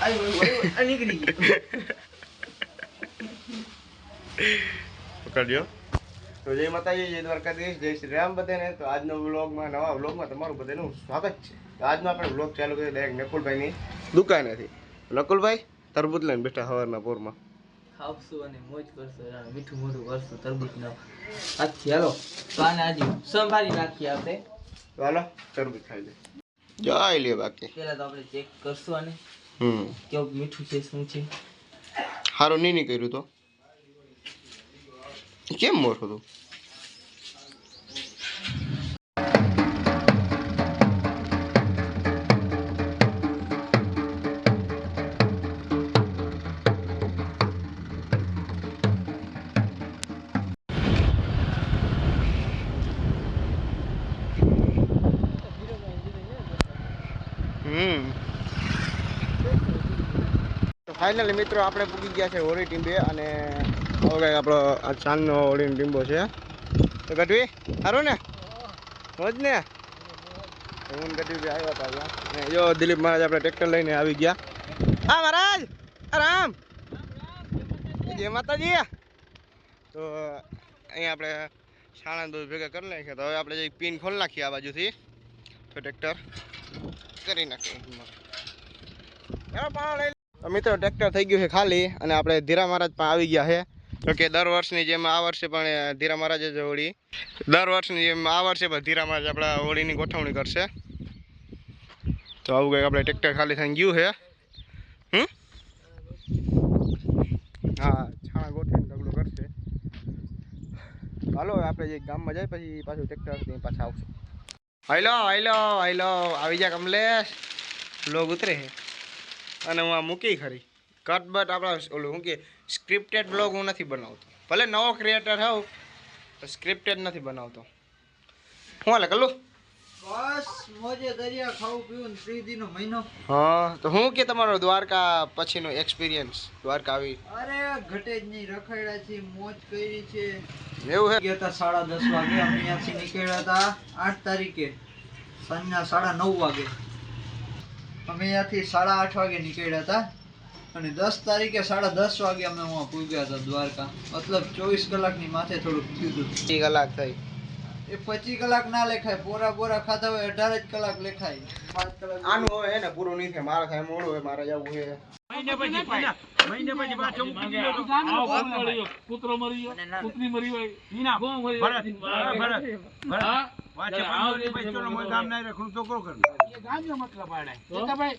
આ નીકળી ગઈ પકડ્યો. તો જય માતાજી, જય દ્વારકાધીશ, જય શ્રી રામ બધાને. તો આજનો વ્લોગમાં, નવા વ્લોગમાં તમારું બધાનું સ્વાગત છે. તો આજનો આપણે વ્લોગ ચાલુ કરીએ ડાયરેક્ટ નકુલભાઈની દુકાનેથી. નકુલભાઈ તરબૂચ લઈને બેઠા સવારના પોરમાં. ખાવશું અને મોજ કરશું, મીઠું મોઢું કરશું તરબૂચ ના આખી. હાલો તો આને આજે સંભાળી નાખીએ આપણે. તો હાલો તરબૂચ ખાઈ લે. જઈ લે બાકી પેલા તો આપણે ચેક કરશું આને કેવું મીઠું છે, શું છે. સારું નહીં કર્યું તો કેમ મોટું હતું. તો ફાઇનલી મિત્રો આપણે પૂકી ગયા છે હોળી ટીમ્બે. અને હવે આપણો આ ચાંદનો હોળીનો ટીમ્બો છે. તો ગઢવી સારું ને હોજ ને. હું ગઢવી આવ્યા હતા અહીંયા. જો દિલીપ મહારાજ આપણે ટ્રેક્ટર લઈને આવી ગયા. હા મહારાજ રામ જય માતાજી. તો અહીંયા આપણે છાણા દૂધ ભેગા કરી નાખીએ. તો હવે આપણે જે પિન ખોલી નાખીએ આ બાજુથી. તો ટ્રેક્ટર કરી નાખીએ. મિત્રો ટ્રેક્ટર થઈ ગયું છે ખાલી. અને આપણે ધીરા મહારાજ પણ આવી ગયા છે. તો કે દર વર્ષની જેમ આ વર્ષે પણ ધીરા મહારાજ જ હોળી, દર વર્ષની જેમ આ વર્ષે પણ ધીરા મહારાજ આપણા હોળીની ગોઠવણી કરશે. તો આવું કંઈક આપણે ટ્રેક્ટર ખાલી થઈ ગયું છે. હા છાણા ગોઠવીને ઢગલો કરશે. હાલો આપણે જે ગામમાં જાય પછી પાછું ટ્રેક્ટર પાછા આવશું. હાલો હાલો હાલો આવી જા કમલેશ. લોગ ઉતરે છે અને હું આ મૂકી ખરી કટ બટ આપણા ઓલું શું કે સ્ક્રિપ્ટેડ બ્લોગ હું નથી બનાવતો. ભલે નવો ક્રિએટર હોઉં તો સ્ક્રિપ્ટેડ નથી બનાવતો. શું હાલે કલ્લુ? બસ મોજે દરિયા ખાવું પીવું ને 3 દિનો મહિનો. હા તો હું કે તમારો દ્વારકા પછીનો એક્સપિરિયન્સ દ્વારકા આવી? અરે ઘટે જ નહીં, રખડ્યા છે, મોજ કરી છે. એવું હે? ગયા હતા 10:30 વાગે અમે અહીંયાથી નીકળ્યા હતા 8 તારીખે સાંજના 9:30 વાગે. અમે અહીંયાથી 8:30 વાગે નીકળ્યા હતા અને 10 તારીખે 10:30 વાગે અમે ત્યાં પહોંચ્યા હતા દ્વારકા. મતલબ 24 કલાકની માથે થોડુંક થયું હતું. 20 કલાક થઈ. એ 25 કલાક ના લેખાય, બોરા ખાતા હોય 18 જ કલાક લેખાય. 5 કલાક આનું હવે હે ને પૂરું નહીં થાય. મારે થાય મોડું હોય, મારે જવું છે મહિને પછી પાછો મૂકી દીધો તો પુત્ર મરી ગયો, પુત્રી મરી હોય, ઈના કોણ મરી ભરત વાચે આવરી બચ્ચોનો મોય ગામ ના રખું તો કો કર એ ગામનો મતલબ આડે તો ભાઈ